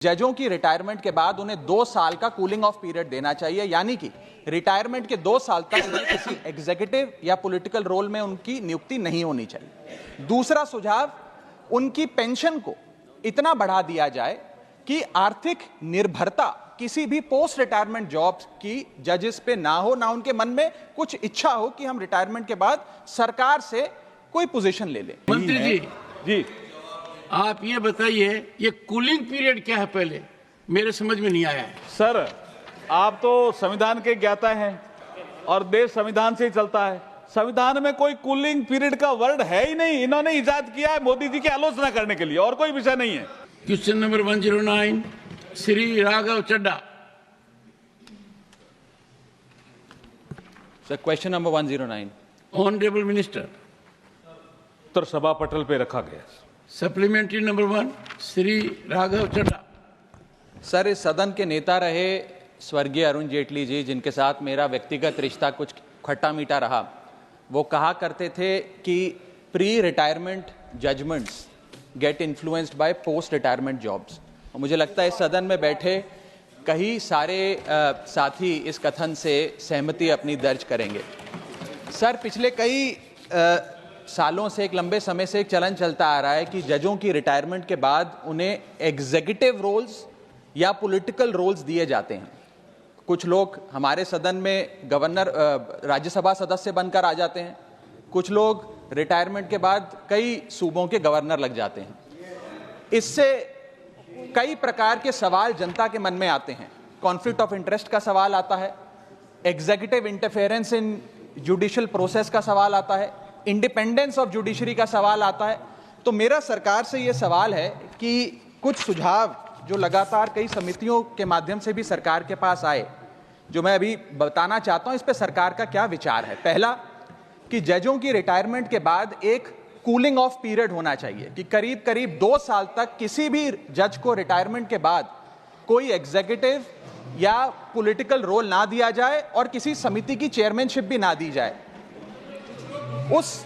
जजों की रिटायरमेंट के बाद उन्हें 2 साल का कूलिंग ऑफ पीरियड देना चाहिए, यानी कि रिटायरमेंट के 2 साल तक उन्हें किसी एग्जीक्यूटिव या पॉलिटिकल रोल में उनकी नियुक्ति नहीं होनी चाहिए। दूसरा सुझाव, उनकी पेंशन को इतना बढ़ा दिया जाए कि आर्थिक निर्भरता किसी भी पोस्ट रिटायरमेंट जॉब की जजेस पे ना हो, ना उनके मन में कुछ इच्छा हो कि हम रिटायरमेंट के बाद सरकार से कोई पोजीशन ले लें। मंत्री जी आप ये बताइए, ये कूलिंग पीरियड क्या है? पहले मेरे समझ में नहीं आया है। सर, आप तो संविधान के ज्ञाता हैं और देश संविधान से ही चलता है। संविधान में कोई कूलिंग पीरियड का वर्ड है ही नहीं। इन्होंने इजाद किया है मोदी जी की आलोचना करने के लिए, और कोई विषय नहीं है। Question number 109, Shri Raghav Chadha. Sir, question number 109। Honourable minister. उत्तर सभा पटल पे रखा गया। Supplementary number 1, Shri Raghav Chadha. Sir, इस सदन के नेता रहे स्वर्गीय अरुण जेटली जी, जिनके साथ मेरा व्यक्तिगत रिश्ता कुछ खट्टा मीठा रहा, वो कहा करते थे कि pre retirement judgements get influenced by post retirement jobs. और मुझे लगता है इस सदन में बैठे कई सारे साथी इस कथन से सहमति अपनी दर्ज करेंगे। सर, पिछले कई सालों से, एक लंबे समय से एक चलन चलता आ रहा है कि जजों की रिटायरमेंट के बाद उन्हें एग्जीक्यूटिव रोल्स या पॉलिटिकल रोल्स दिए जाते हैं। कुछ लोग हमारे सदन में गवर्नर, राज्यसभा सदस्य बनकर आ जाते हैं, कुछ लोग रिटायरमेंट के बाद कई सूबों के गवर्नर लग जाते हैं। इससे कई प्रकार के सवाल जनता के मन में आते हैं। कॉन्फ्लिक्ट ऑफ इंटरेस्ट का सवाल आता है, एग्जीक्यूटिव इंटरफेरेंस इन जुडिशियल प्रोसेस का सवाल आता है, इंडिपेंडेंस ऑफ जुडिशरी का सवाल आता है। तो मेरा सरकार से यह सवाल है कि कुछ सुझाव जो लगातार कई समितियों के माध्यम से भी सरकार के पास आए, जो मैं अभी बताना चाहता हूं, इस पे सरकार का क्या विचार है। पहला, कि जजों की रिटायरमेंट के बाद एक कूलिंग ऑफ पीरियड होना चाहिए कि करीब करीब 2 साल तक किसी भी जज को रिटायरमेंट के बाद कोई एग्जीक्यूटिव या पॉलिटिकल रोल ना दिया जाए और किसी समिति की चेयरमैनशिप भी ना दी जाए। उस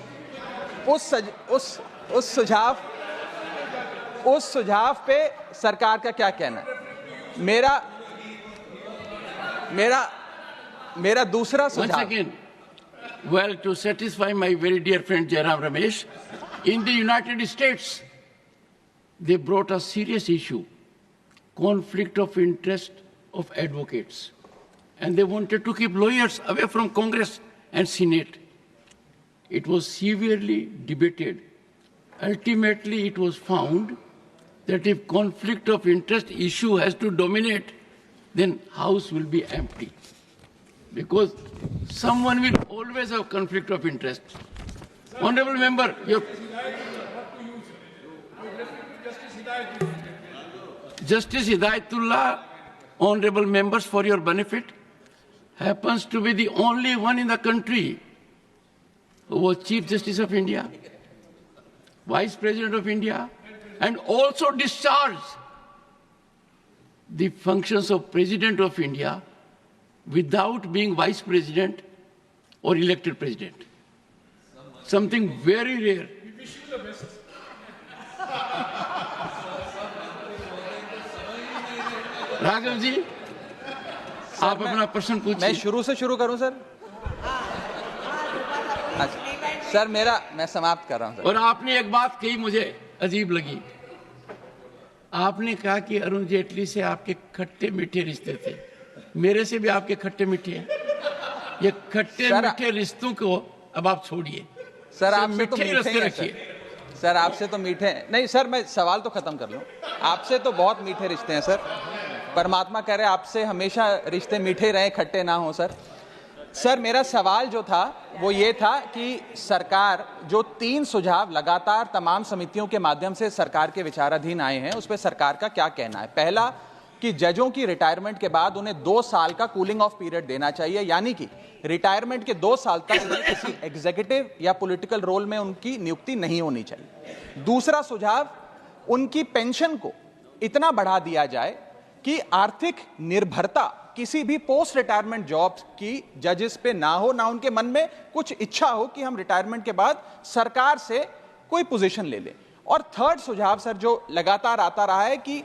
सुझाव पे सरकार का क्या कहना है? मेरा दूसरा सुझाव। Well, to satisfy my very dear friend Jairam Ramesh, in the United States, they brought a serious issue, conflict of interest of advocates, and they wanted to keep lawyers away from Congress and Senate. It was severely debated. Ultimately, it was found that if conflict of interest issue has to dominate, then House will be empty, because someone will always have conflict of interest. Honorable member, Justice Hidayatullah, honorable members, for your benefit, happens to be the only one in the country who was Chief Justice of India, Vice President of India, and also discharged the functions of President of India without being Vice President or elected President. Something very rare. We wish you the best. Raghav ji, आप अपना प्रश्न पूछिए। मैं शुरू से शुरू करूं sir? Sir, मैं समाप्त कर रहा हूं सर। और आपने एक बात कही मुझे अजीब लगी। आपने कहा कि अरुण जेटली से आपके खट्टे मीठे रिश्ते थे। मेरे से भी आपके खट्टे मीठे हैं। ये खट्टे मीठे रिश्तों को अब आप छोड़िए सर। आपसे तो मीठे रखिए सर, आपसे तो मीठे हैं। नहीं सर, मैं सवाल तो खत्म कर लूं। आपसे तो बहुत मीठे रिश्ते हैं सर। परमात्मा कह रहे आपसे हमेशा रिश्ते मीठे रहे, खट्टे ना हो सर। सर, मेरा सवाल जो था वो ये था कि सरकार जो 3 सुझाव लगातार तमाम समितियों के माध्यम से सरकार के विचाराधीन आए हैं, उस पर सरकार का क्या कहना है। पहला, कि जजों की रिटायरमेंट के बाद उन्हें 2 साल का कूलिंग ऑफ पीरियड देना चाहिए, यानी कि रिटायरमेंट के 2 साल तक उन्हें किसी एग्जीक्यूटिव या पॉलिटिकल रोल में उनकी नियुक्ति नहीं होनी चाहिए। दूसरा सुझाव, उनकी पेंशन को इतना बढ़ा दिया जाए कि आर्थिक निर्भरता किसी भी पोस्ट रिटायरमेंट जॉब की जजेस पे ना हो, ना उनके मन में कुछ इच्छा हो कि हम रिटायरमेंट के बाद सरकार से कोई पोजीशन ले लें। और थर्ड सुझाव सर, जो लगातार आता रहा है कि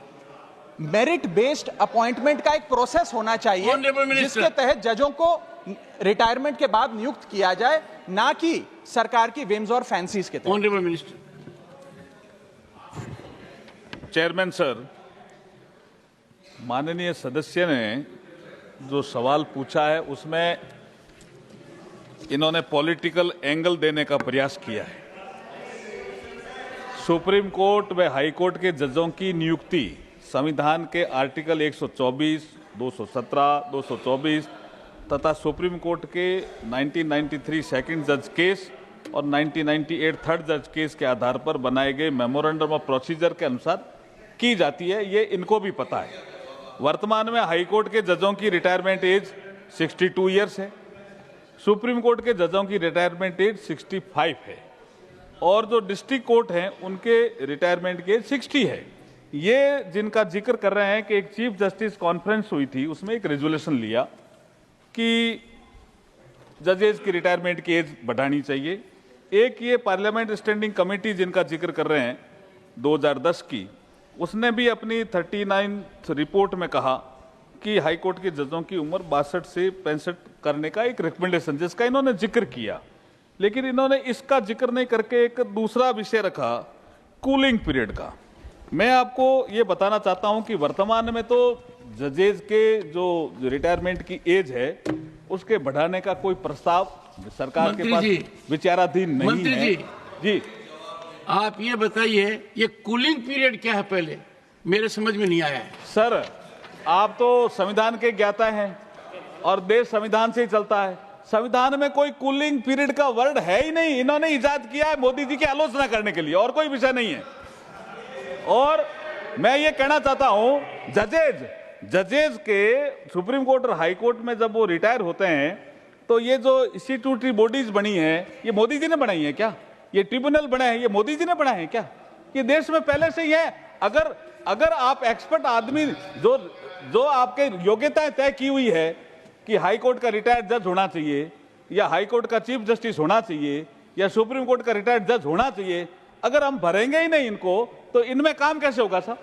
मेरिट बेस्ड अपॉइंटमेंट का एक प्रोसेस होना चाहिए Honorable Minister. जिसके तहत जजों को रिटायरमेंट के बाद नियुक्त किया जाए, ना कि सरकार की विम्स और फैंसीज के तहत। Honorable Minister. चेयरमैन सर, माननीय सदस्य ने जो सवाल पूछा है उसमें इन्होंने पॉलिटिकल एंगल देने का प्रयास किया है। सुप्रीम कोर्ट व हाई कोर्ट के जजों की नियुक्ति संविधान के आर्टिकल 124, 217, 224 तथा सुप्रीम कोर्ट के 1993 सेकंड जज केस और 1998 थर्ड जज केस के आधार पर बनाए गए मेमोरेंडम ऑफ प्रोसीजर के अनुसार की जाती है, ये इनको भी पता है। वर्तमान में हाई कोर्ट के जजों की रिटायरमेंट एज 62 ईयर्स है, सुप्रीम कोर्ट के जजों की रिटायरमेंट एज 65 है और जो डिस्ट्रिक्ट कोर्ट हैं उनके रिटायरमेंट की एज 60 है। ये जिनका जिक्र कर रहे हैं कि एक चीफ जस्टिस कॉन्फ्रेंस हुई थी, उसमें एक रेजोल्यूशन लिया कि जजेस की रिटायरमेंट की एज बढ़ानी चाहिए। एक ये पार्लियामेंट स्टैंडिंग कमेटी जिनका जिक्र कर रहे हैं 2010 की, उसने भी अपनी 39th रिपोर्ट में कहा कि हाई कोर्ट के जजों की उम्र 62 से 65 करने का एक रिकमेंडेशन जिसका इन्होंने जिक्र किया, लेकिन इन्होंने इसका जिक्र नहीं करके एक दूसरा विषय रखा कूलिंग पीरियड का। मैं आपको ये बताना चाहता हूं कि वर्तमान में तो जजेस के जो रिटायरमेंट की एज है उसके बढ़ाने का कोई प्रस्ताव सरकार के पास विचाराधीन नहीं मंत्री है। जी आप ये बताइए, ये कूलिंग पीरियड क्या है? पहले मेरे समझ में नहीं आया है। सर, आप तो संविधान के ज्ञाता हैं और देश संविधान से ही चलता है। संविधान में कोई कूलिंग पीरियड का वर्ड है ही नहीं, इन्होंने इजाद किया है मोदी जी की आलोचना करने के लिए, और कोई विषय नहीं है। और मैं ये कहना चाहता हूं, जजेज के सुप्रीम कोर्ट और हाई कोर्ट में जब वो रिटायर होते हैं तो ये जो इंस्टीट्यूटरी बॉडीज बनी है ये मोदी जी ने बनाई है क्या? ये ट्रिब्यूनल बने हैं ये मोदी जी ने बनाए हैं क्या? ये देश में पहले से ही है। अगर आप एक्सपर्ट आदमी जो आपके योग्यताएं तय की हुई है कि हाई कोर्ट का रिटायर्ड जज होना चाहिए या हाई कोर्ट का चीफ जस्टिस होना चाहिए या सुप्रीम कोर्ट का रिटायर्ड जज होना चाहिए, अगर हम भरेंगे ही नहीं इनको तो इनमें काम कैसे होगा साहब?